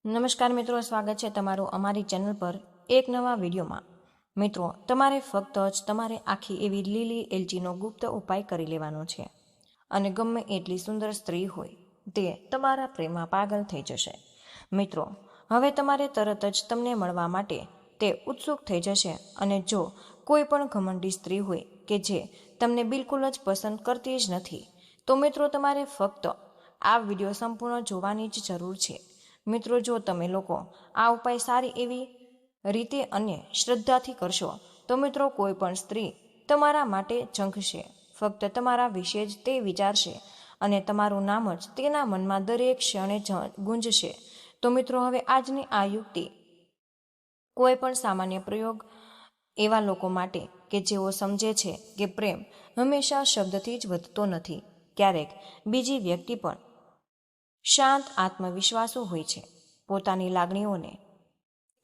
નમસ્કાર મિત્રો, સ્વાગત છે તમારું અમારી ચેનલ પર એક નવા વિડીયોમાં। મિત્રો, તમારે ફક્ત જ તમારે આખી એવી લીલી એલચીનો ગુપ્ત ઉપાય કરી લેવાનો છે અને ગમે એટલી સુંદર સ્ત્રી હોય તે તમારા પ્રેમમાં પાગલ થઈ જશે। મિત્રો, હવે તમારે તરત જ તમને મળવા માટે તે ઉત્સુક થઈ જશે અને જો કોઈ પણ ઘમંડી સ્ત્રી હોય કે જે તમને બિલકુલ જ પસંદ કરતી જ નથી તો મિત્રો તમારે ફક્ત આ વિડીયો સંપૂર્ણ જોવાની જ જરૂર છે। મિત્રો, જો તમે લોકો આ ઉપાય સારી એવી રીતે અને શ્રદ્ધાથી કરશો તો મિત્રો કોઈ પણ સ્ત્રી તમારા માટે ઝંખશે, ફક્ત તમારા વિશે જ તે વિચારશે અને તમારું નામ જ તેના મનમાં દરેક ક્ષણે ગુંજશે। તો મિત્રો, હવે આજની આ યુક્તિ કોઈ પણ સામાન્ય પ્રયોગ એવા લોકો માટે કે જેઓ સમજે છે કે પ્રેમ હંમેશા શબ્દથી જ વધતો નથી, ક્યારેક બીજી વ્યક્તિ પણ શાંત આત્મવિશ્વાસુ હોય છે, પોતાની લાગણીઓને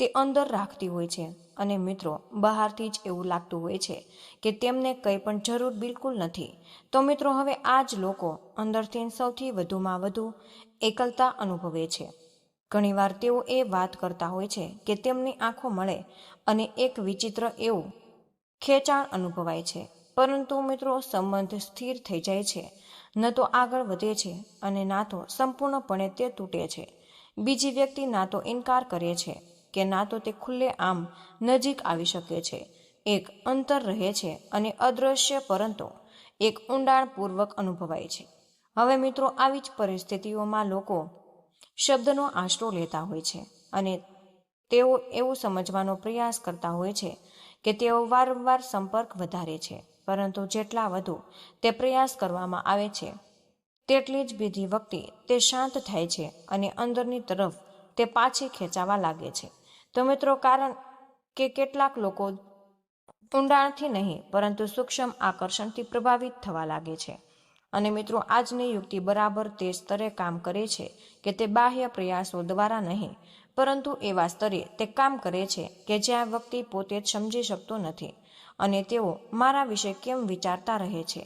તે અંદર રાખતી હોય છે અને મિત્રો બહારથી જ એવું લાગતું હોય છે કે તેમને કંઈ પણ જરૂર બિલકુલ નથી। તો મિત્રો, હવે આ જ લોકો અંદરથી સૌથી વધુમાં વધુ એકલતા અનુભવે છે। ઘણીવાર તેઓ એ વાત કરતા હોય છે કે તેમની આંખો મળે અને એક વિચિત્ર એવું ખેંચાણ અનુભવાય છે, પરંતુ મિત્રો સંબંધ સ્થિર થઈ જાય છે, ન તો આગળ વધે છે અને ના તો સંપૂર્ણપણે તે તૂટે છે। બીજી વ્યક્તિ ના તો ઇનકાર કરે છે કે ના તો તે ખુલ્લે આમ નજીક આવી શકે છે। એક અંતર રહે છે અને અદૃશ્ય પરંતુ એક ઊંડાણપૂર્વક અનુભવાય છે। હવે મિત્રો, આવી જ પરિસ્થિતિઓમાં લોકો શબ્દનો આશરો લેતા હોય છે અને તેઓ એવું સમજવાનો પ્રયાસ કરતા હોય છે કે તેઓ વારંવાર સંપર્ક વધારે છે, પરંતુ જેટલા વધુ તે પ્રયાસ કરવામાં આવે છે તેટલી જ બીજી વખતે તે શાંત થાય છે અને અંદરની તરફ તે પાછી ખેંચાવા લાગે છે। તો મિત્રો, કારણ કે કેટલાક લોકો ઊંડાણથી નહીં પરંતુ સૂક્ષ્મ આકર્ષણથી પ્રભાવિત થવા લાગે છે અને મિત્રો આજની યુક્તિ બરાબર તે સ્તરે કામ કરે છે કે તે બાહ્ય પ્રયાસો દ્વારા નહીં પરંતુ એવા સ્તરે તે કામ કરે છે કે જ્યાં વ્યક્તિ પોતે જ સમજી શકતો નથી અને તેઓ મારા વિશે કેમ વિચારતા રહે છે,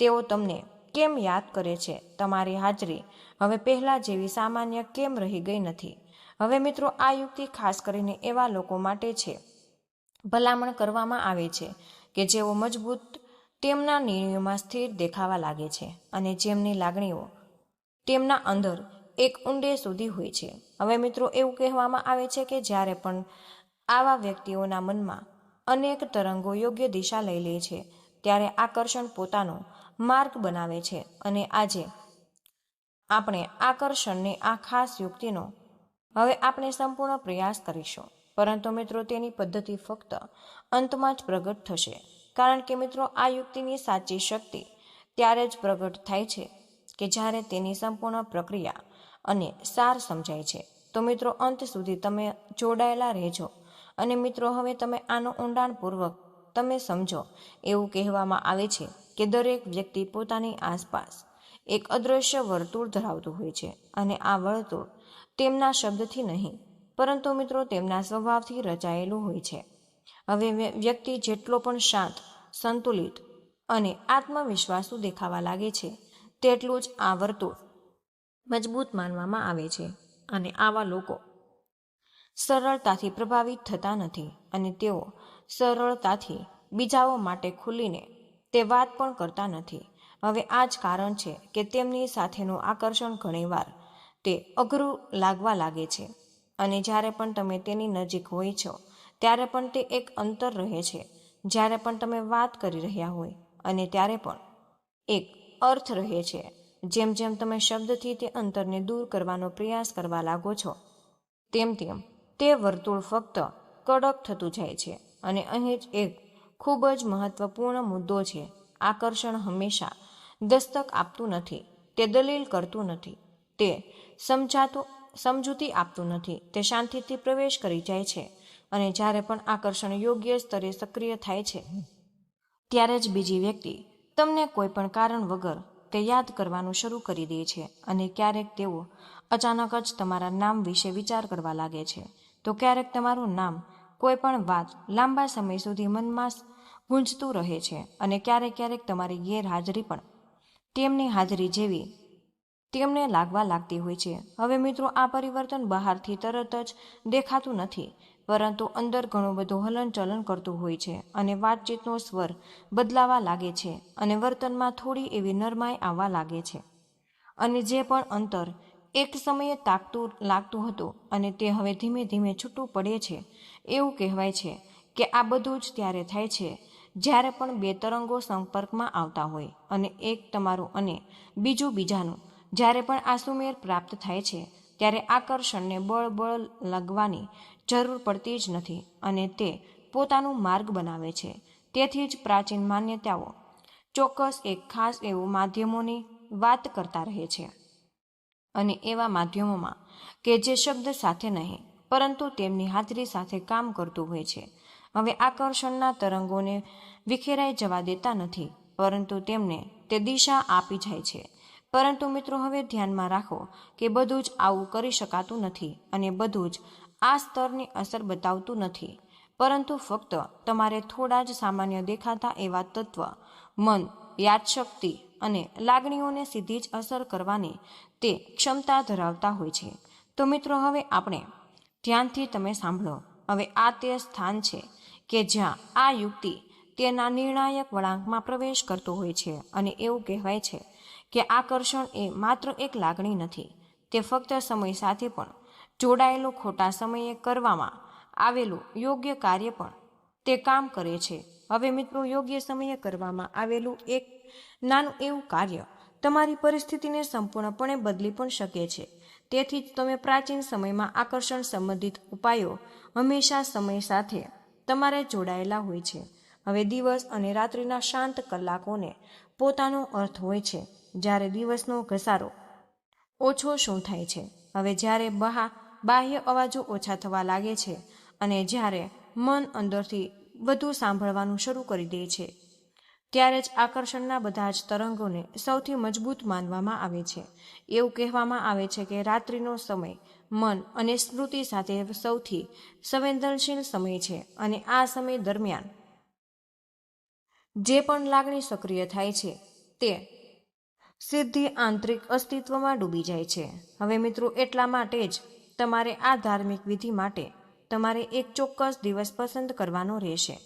તેઓ તમને કેમ યાદ કરે છે, તમારી હાજરી હવે પહેલા જેવી સામાન્ય કેમ રહી ગઈ નથી। હવે મિત્રો, આ યુક્તિ ખાસ કરીને એવા લોકો માટે છે ભલામણ કરવામાં આવે છે કે જેઓ મજબૂત તેમના નિર્ણયોમાં સ્થિર દેખાવા લાગે છે અને જેમની લાગણીઓ તેમના અંદર એક ઊંડે સુધી હોય છે। હવે મિત્રો, એવું કહેવામાં આવે છે કે જ્યારે પણ આવા વ્યક્તિઓના મનમાં અનેક તરંગો યોગ્ય દિશા લઈ લે છે ત્યારે આકર્ષણ પોતાનો માર્ગ બનાવે છે અને આજે આપણે આકર્ષણને આ ખાસ યુક્તિનો હવે આપણે સંપૂર્ણ પ્રયાસ કરીશું, પરંતુ મિત્રો તેની પદ્ધતિ ફક્ત અંતમાં જ પ્રગટ થશે, કારણ કે મિત્રો આ યુક્તિની સાચી શક્તિ ત્યારે જ પ્રગટ થાય છે કે જ્યારે તેની સંપૂર્ણ પ્રક્રિયા અને સાર સમજાય છે। તો મિત્રો, અંત સુધી તમે જોડાયેલા રહેજો અને મિત્રો હવે તમે આનો ઊંડાણપૂર્વક તમે સમજો। એવું કહેવામાં આવે છે કે દરેક વ્યક્તિ પોતાની આસપાસ એક અદૃશ્ય વર્તુળ ધરાવતું હોય છે અને આ વર્તુળ તેમના શબ્દથી નહીં પરંતુ મિત્રો તેમના સ્વભાવથી રચાયેલું હોય છે। હવે વ્યક્તિ જેટલો પણ શાંત, સંતુલિત અને આત્મવિશ્વાસુ દેખાવા લાગે છે તેટલું જ આ વર્તુળ મજબૂત માનવામાં આવે છે અને આવા લોકો સરળતાથી પ્રભાવિત થતા નથી અને તેઓ સરળતાથી બીજાઓ માટે ખુલીને તે વાત પણ કરતા નથી। હવે આ જ કારણ છે કે તેમની સાથેનું આકર્ષણ ઘણીવાર તે અઘરું લાગવા લાગે છે અને જ્યારે પણ તમે તેની નજીક હોય છો ત્યારે પણ તે એક અંતર રહે છે, જ્યારે પણ તમે વાત કરી રહ્યા હોય અને ત્યારે પણ એક અર્થ રહે છે। જેમ જેમ તમે શબ્દથી તે અંતરને દૂર કરવાનો પ્રયાસ કરવા લાગો છો તેમ તેમ તે વર્તુળ ફક્ત કડક થતું જાય છે અને અહીં જ એક ખૂબ જ મહત્વપૂર્ણ મુદ્દો છે, આકર્ષણ હંમેશા દસ્તક આપતું નથી, તે દલીલ કરતું નથી, તે સમજૂતી આપતું નથી, તે શાંતિથી પ્રવેશ કરી જાય છે અને જ્યારે પણ આકર્ષણ યોગ્ય સ્તરે સક્રિય થાય છે ત્યારે જ બીજી વ્યક્તિ તમને કોઈ પણ કારણ વગર તે યાદ કરવાનું શરૂ કરી દે છે અને ક્યારેક તેઓ અચાનક જ તમારા નામ વિશે વિચાર કરવા લાગે છે, તો ક્યારેક તમારું નામ કોઈ પણ વાત લાંબા સમય સુધી મનમાં ગુંજતું રહે છે અને ક્યારેક ક્યારેક તમારી ગેરહાજરી પણ તેમની હાજરી જેવી તેમને લાગવા લાગતી હોય છે. હવે મિત્રો, આ પરિવર્તન બહારથી તરત જ દેખાતું નથી, પરંતુ અંદર ઘણું બધું હલનચલન કરતું હોય છે અને વાતચીતનો સ્વર બદલાવા લાગે છે અને વર્તનમાં થોડી એવી નરમાઈ આવવા લાગે છે. અને જે પણ અંતર એક સમયે તાકતું લાગતું હતું અને તે હવે ધીમે ધીમે છૂટું પડે છે. એવું કહેવાય છે કે આ બધું જ ત્યારે થાય છે જ્યારે પણ બે તરંગો સંપર્કમાં આવતા હોય અને એક તમારું અને બીજું બીજાનું. જ્યારે પણ આ સુમેળ પ્રાપ્ત થાય છે ત્યારે આકર્ષણને બળ લાગવાની જરૂર પડતી જ નથી અને તે પોતાનું માર્ગ બનાવે છે. તેથી જ પ્રાચીન માન્યતાઓ ચોક્કસ એક ખાસ એવું માધ્યમોની વાત કરતા રહે છે, અને એવા માધ્યમોમાં કે જે શબ્દ સાથે નહીં પરંતુ તેમની હાજરી સાથે કામ કરતું હોય છે. હવે આકર્ષણના તરંગોને વિખેરાઈ જવા દેતા નથી, પરંતુ તેમને તે દિશા આપી જાય છે. પરંતુ મિત્રો, હવે ધ્યાનમાં રાખો કે બધું જ આવું કરી શકાતું નથી અને બધું જ આ સ્તરની અસર બતાવતું નથી, પરંતુ ફક્ત તમારે થોડા જ સામાન્ય દેખાતા એવા તત્વ, મન, યાદશક્તિ અને લાગણીઓને સીધી જ અસર કરવાની તે ક્ષમતા ધરાવતા હોય છે. તો મિત્રો, હવે આપણે ધ્યાનથી તમે સાંભળો. હવે આ તે સ્થાન છે કે જ્યાં આ યુક્તિ તેના નિર્ણાયક વળાંકમાં પ્રવેશ કરતો હોય છે અને એવું કહેવાય છે કે આકર્ષણ એ માત્ર એક લાગણી નથી, તે ફક્ત સમય સાથે પણ જોડાયેલું ખોટા સમયે કરવામાં આવેલું યોગ્ય કાર્ય પણ તે કામ કરે છે. હવે મિત્રો, યોગ્ય સમયે કરવામાં આવેલું એક નાનું એવું કાર્ય તમારી પરિસ્થિતિને સંપૂર્ણપણે બદલી પણ શકે છે. તેથી જ તમે પ્રાચીન સમયમાં આકર્ષણ સંબંધિત ઉપાયો હંમેશા સમય સાથે તમારે જોડાયેલા હોય છે. હવે દિવસ અને રાત્રિના શાંત કલાકોને પોતાનો અર્થ હોય છે. જ્યારે દિવસનો ઘસારો ઓછો શું થાય છે? હવે જ્યારે બાહ્ય અવાજો ઓછા થવા લાગે છે અને જ્યારે મન અંદરથી વધુ સાંભળવાનું શરૂ કરી દે છે, ત્યારે જ આકર્ષણના બધા જ તરંગોને સૌથી મજબૂત માનવામાં આવે છે. એવું કહેવામાં આવે છે કે રાત્રિનો સમય મન અને સ્મૃતિ સાથે સૌથી સંવેદનશીલ સમય છે અને આ સમય દરમિયાન જે પણ લાગણી સક્રિય થાય છે તે સીધી આંતરિક અસ્તિત્વમાં ડૂબી જાય છે. હવે મિત્રો, એટલા માટે જ તમારે આ ધાર્મિક વિધિ માટે તમારે એક ચોક્કસ દિવસ પસંદ કરવાનો રહેશે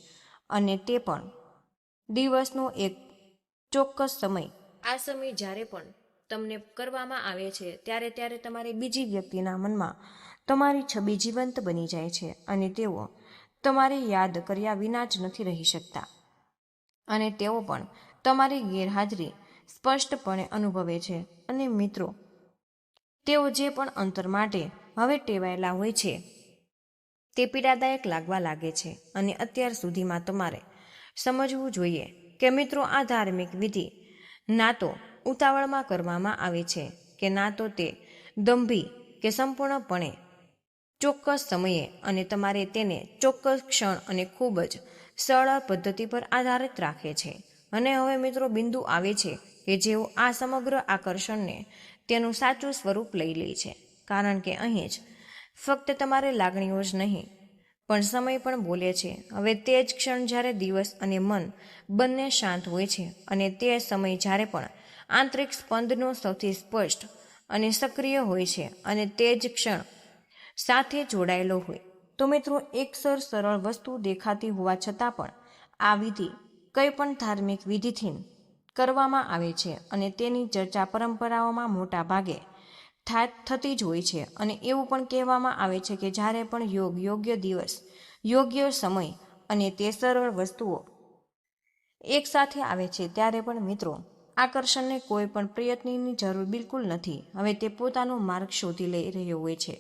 અને તે પણ દિવસનો એક ચોક્કસ સમય. આ સમય જ્યારે પણ તમને કરવામાં આવે છે ત્યારે તમારે બીજી વ્યક્તિના મનમાં તમારી છબી જીવંત બની જાય છે અને તેઓ તમારી યાદ કર્યા વિના જ નથી રહી શકતા અને તેઓ પણ તમારી ગેરહાજરી સ્પષ્ટપણે અનુભવે છે. અને મિત્રો, તેઓ જે પણ અંતર માટે હવે ટેવાયેલા હોય છે તે પીડાદાયક લાગવા લાગે છે. અને અત્યાર સુધીમાં તમારે સમજવું જોઈએ કે મિત્રો, આ ધાર્મિક વિધિ ના તો ઉતાવળમાં કરવામાં આવે છે કે ના તો તે દંભી કે સંપૂર્ણપણે ચોક્કસ સમયે, અને તમારે તેને ચોક્કસ ક્ષણ અને ખૂબ જ સરળ પદ્ધતિ પર આધારિત રાખે છે. અને હવે મિત્રો, બિંદુ આવે છે કે જેઓ આ સમગ્ર આકર્ષણને તેનું સાચું સ્વરૂપ લઈ લે છે, કારણ કે અહીં જ ફક્ત તમારે લાગણીઓ જ નહીં પણ સમય પણ બોલે છે. હવે તે જ ક્ષણ જ્યારે દિવસ અને મન બંને શાંત હોય છે અને તે સમય જ્યારે પણ આંતરિક સ્પંદનો સૌથી સ્પષ્ટ અને સક્રિય હોય છે અને તે જ ક્ષણ સાથે જોડાયેલો હોય. તો મિત્રો, એકસર સરળ વસ્તુ દેખાતી હોવા છતાં પણ આ વિધિ કંઈ પણ ધાર્મિક વિધિથી કરવામાં આવે છે અને તેની ચર્ચા પરંપરાઓમાં મોટા ભાગે થતી જ હોય છે. અને એવું પણ કહેવામાં આવે છે કે જ્યારે પણ યોગ્ય દિવસ, યોગ્ય સમય અને તે સરળ વસ્તુઓ એક સાથે આવે છે ત્યારે પણ મિત્રો, આકર્ષણને કોઈ પણ પ્રયત્નની જરૂર બિલકુલ નથી. હવે તે પોતાનો માર્ગ શોધી લઈ રહ્યો હોય છે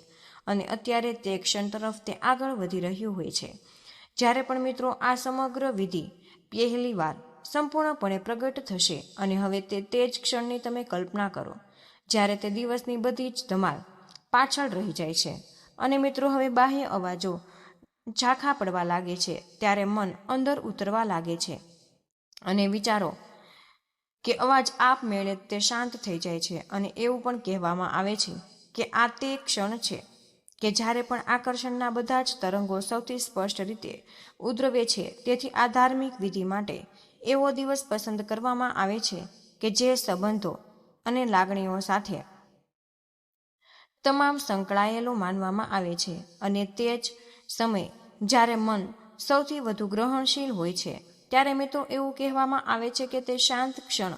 અને અત્યારે તે ક્ષણ તરફ તે આગળ વધી રહ્યું હોય છે. જ્યારે પણ મિત્રો, આ સમગ્ર વિધિ પહેલી વાર સંપૂર્ણપણે પ્રગટ થશે અને હવે તે જ ક્ષણની તમે કલ્પના કરો જ્યારે તે દિવસની બધી જ ધમાલ પાછળ રહી જાય છે અને મિત્રો, હવે બાહ્ય અવાજો ઝાંખા પડવા લાગે છે. ત્યારે મન અંદર ઉતરવા લાગે છે અને વિચારો કે અવાજ આપમેળે તે શાંત થઈ જાય છે. અને એવું પણ કહેવામાં આવે છે કે આ તે ક્ષણ છે કે જ્યારે પણ આકર્ષણના બધા જ તરંગો સૌથી સ્પષ્ટ રીતે ઉદ્રવે છે. તેથી આ ધાર્મિક વિધિ માટે એવો દિવસ પસંદ કરવામાં આવે છે કે જે સંબંધો અને લાગણીઓ સાથે તમામ સંકળાયેલું માનવામાં આવે છે અને તે જ સમયે જ્યારે મન સૌથી વધુ ગ્રહણશીલ હોય છે ત્યારે મિત્રો એવું કહેવામાં આવે છે કે તે શાંત ક્ષણ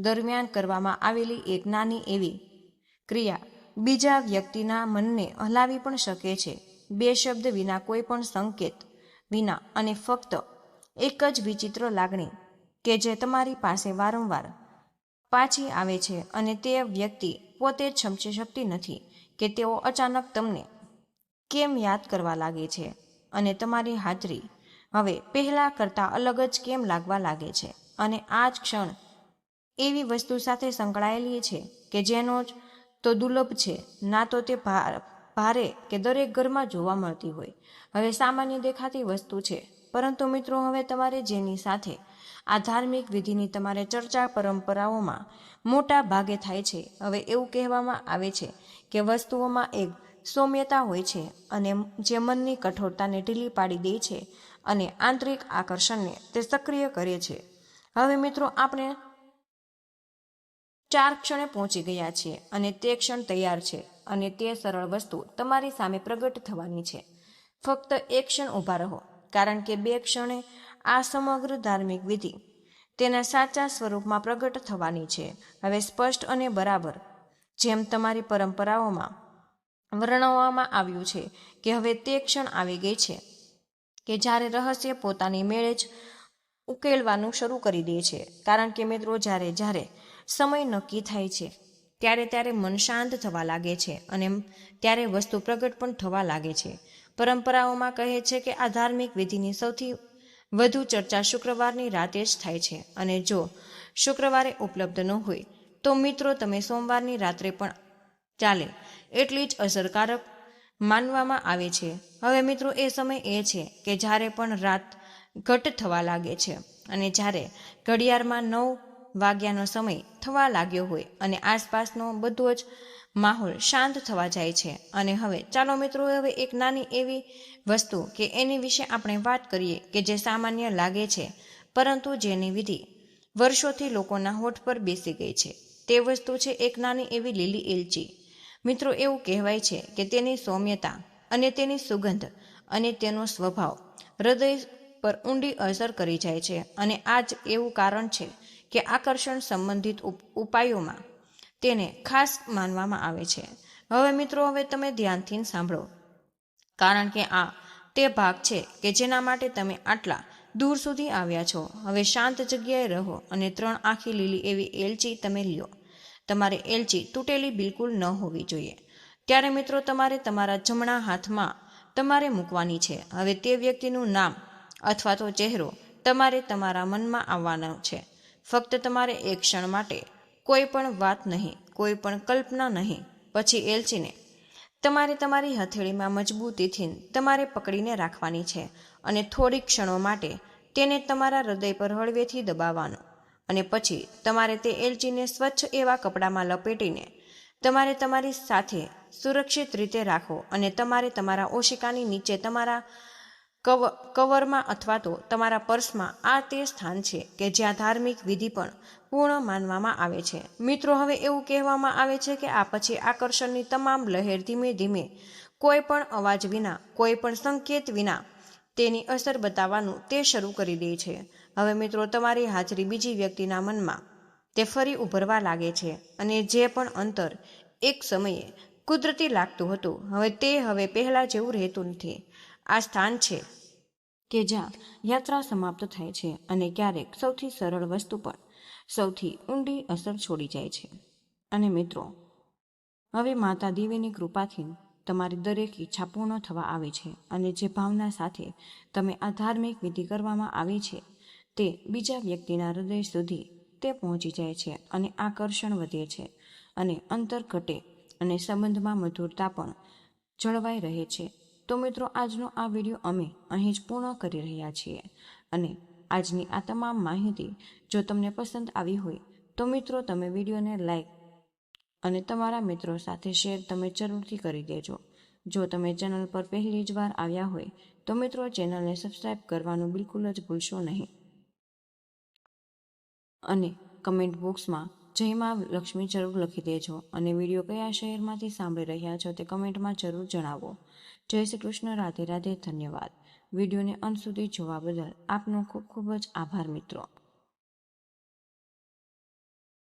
દરમિયાન કરવામાં આવેલી એક નાની એવી ક્રિયા બીજા વ્યક્તિના મનને હલાવી પણ શકે છે, બે શબ્દ વિના, કોઈ પણ સંકેત વિના, અને ફક્ત એક જ વિચિત્ર લાગણી કે જે તમારી પાસે વારંવાર પાછી આવે છે અને તે વ્યક્તિ પોતે જ સમજી શકતી નથી કે તેઓ અચાનક તમને કેમ યાદ કરવા લાગે છે અને તમારી હાજરી હવે પહેલા કરતાં અલગ જ કેમ લાગવા લાગે છે. અને આ જ ક્ષણ એવી વસ્તુ સાથે સંકળાયેલી છે કે જેનો જ તો દુર્લભ છે, ના તો તે ભારે કે દરેક ઘરમાં જોવા મળતી હોય. હવે સામાન્ય દેખાતી વસ્તુ છે, પરંતુ મિત્રો હવે તમારે જેની સાથે આ ધાર્મિક વિધિની તમારે ચર્ચા પરંપરાઓમાં મોટા ભાગે થાય છે. હવે એવું કહેવામાં આવે છે કે વસ્તુઓમાં એક સૌમ્યતા હોય છે અને જે મનની કઠોરતાને ઢીલી પાડી દે છે અને આંતરિક આકર્ષણને તે સક્રિય કરે છે. હવે મિત્રો આપણે 4 ક્ષણે પહોંચી ગયા છીએ અને તે ક્ષણ તૈયાર છે અને તે સરળ વસ્તુ તમારી સામે પ્રગટ થવાની છે. ફક્ત એક ક્ષણ ઊભા રહો, કારણ કે 2 ક્ષણે આ સમગ્ર ધાર્મિક વિધિ તેના સાચા સ્વરૂપમાં પ્રગટ થવાની છે. હવે સ્પષ્ટ અને બરાબર જેમ તમારી પરંપરાઓમાં વર્ણવવામાં આવ્યું છે કે હવે તે ક્ષણ આવી ગઈ છે કે જ્યારે રહસ્ય પોતાની મેળે જ ઉકેલવાનું શરૂ કરી દે છે. કારણ કે મિત્રો જ્યારે સમય નક્કી થાય છે ત્યારે મન શાંત થવા લાગે છે અને ત્યારે વસ્તુ પ્રગટ પણ થવા લાગે છે. પરંપરાઓમાં કહે છે કે આ ધાર્મિક વિધિની સૌથી વધુ ચર્ચા શુક્રવારની રાતે જ થાય છે અને જો શુક્રવારે ઉપલબ્ધ ન હોય તો મિત્રો તમે સોમવારની રાત્રે પણ ચાલે એટલી જ અસરકારક માનવામાં આવે છે. હવે મિત્રો એ સમય એ છે કે જ્યારે પણ રાત ઘટ થવા લાગે છે અને જ્યારે ઘડિયાળમાં 9 વાગ્યાનો સમય થવા લાગ્યો હોય અને આસપાસનો બધો જ માહોલ શાંત થવા જાય છે. અને હવે ચાલો મિત્રો હવે એક નાની એવી વસ્તુ કે એની વિશે આપણે વાત કરીએ કે જે સામાન્ય લાગે છે પરંતુ જેની વિધિ વર્ષોથી લોકોના હોઠ પર બેસી ગઈ છે. તે વસ્તુ છે એક નાની એવી લીલી એલચી. મિત્રો એવું કહેવાય છે કે તેની સૌમ્યતા અને તેની સુગંધ અને તેનો સ્વભાવ હૃદય પર ઊંડી અસર કરી જાય છે અને આ જ એવું કારણ છે કે આકર્ષણ સંબંધિત ઉપાયોમાં તેને ખાસ માનવામાં આવે છે. હવે મિત્રો હવે તમે ધ્યાનથી સાંભળો, કારણ કે આ તે ભાગ છે કે જેના માટે તમે આટલા દૂર સુધી આવ્યા છો. હવે શાંત જગ્યાએ રહો અને 3 આખી લીલી એવી એલચી તમે લ્યો. તમારે એલચી તૂટેલી બિલકુલ ન હોવી જોઈએ. ત્યારે મિત્રો તમારે તમારા જમણા હાથમાં તમારે મૂકવાની છે. હવે તે વ્યક્તિનું નામ અથવા તો ચહેરો તમારે તમારા મનમાં આવવાનો છે. ફક્ત તમારે એક ક્ષણ માટે કોઈ પણ વાત નહીં, કોઈ પણ કલ્પના નહીં. પછી એલચીને તમારે તમારી હથેળીમાં મજબૂતીથી તમારે પકડીને રાખવાની છે અને થોડીક ક્ષણો માટે તેને તમારા હૃદય પર હળવેથી દબાવવાનું. અને પછી તમારે તે એલચીને સ્વચ્છ એવા કપડામાં લપેટીને તમારે તમારી સાથે સુરક્ષિત રીતે રાખો અને તમારે તમારા ઓશિકાની નીચે તમારા કવરમાં અથવા તો તમારા પર્સમાં. આ તે સ્થાન છે કે જ્યાં ધાર્મિક વિધિ પણ પૂર્ણ માનવામાં આવે છે. મિત્રો હવે એવું કહેવામાં આવે છે કે આ પછી આકર્ષણની તમામ લહેર ધીમે ધીમે કોઈ પણ અવાજ વિના, કોઈ પણ સંકેત વિના તેની અસર બતાવવાનું તે શરૂ કરી દે છે. હવે મિત્રો તમારી હાજરી બીજી વ્યક્તિના મનમાં તે ફરી ઉભરવા લાગે છે અને જે પણ અંતર એક સમયે કુદરતી લાગતું હતું હવે તે હવે પહેલા જેવું રહેતું નથી. આ સ્થાન છે કે જ્યાં યાત્રા સમાપ્ત થાય છે અને ક્યારેક સૌથી સરળ વસ્તુ પણ સૌથી ઊંડી અસર છોડી જાય છે. અને મિત્રો હવે માતા દેવીની કૃપાથી તમારી દરેક ઈચ્છા પૂર્ણ થવા આવી છે અને જે ભાવના સાથે તમે આ ધાર્મિક વિધિ કરવામાં આવી છે તે બીજા વ્યક્તિના હૃદય સુધી તે પહોંચી જાય છે અને આકર્ષણ વધે છે અને અંતર ઘટે અને સંબંધમાં મધુરતા પણ જળવાઈ રહે છે. તો મિત્રો આજનો આ વિડીયો અમે અહીં જ પૂર્ણ કરી રહ્યા છીએ અને આજની આ તમામ માહિતી જો તમને પસંદ આવી હોય તો મિત્રો તમે વિડીયોને લાઈક અને તમારા મિત્રો સાથે શેર તમે જરૂરથી કરી દેજો. જો તમે ચેનલ પર પહેલી જ વાર આવ્યા હોય તો મિત્રો ચેનલને સબસ્ક્રાઈબ કરવાનું બિલકુલ જ ભૂલશો નહીં અને કમેન્ટ બોક્સમાં જય માં લક્ષ્મી જરૂર લખી દેજો અને વિડીયો કયા શહેરમાંથી સાંભળી રહ્યા છો તે કમેન્ટમાં જરૂર જણાવો. જય શ્રી કૃષ્ણ. રાધે રાધે. ધન્યવાદ. વિડીયોને અંત સુધી જોવા બદલ આપનો ખૂબ ખૂબ જ આભાર મિત્રો.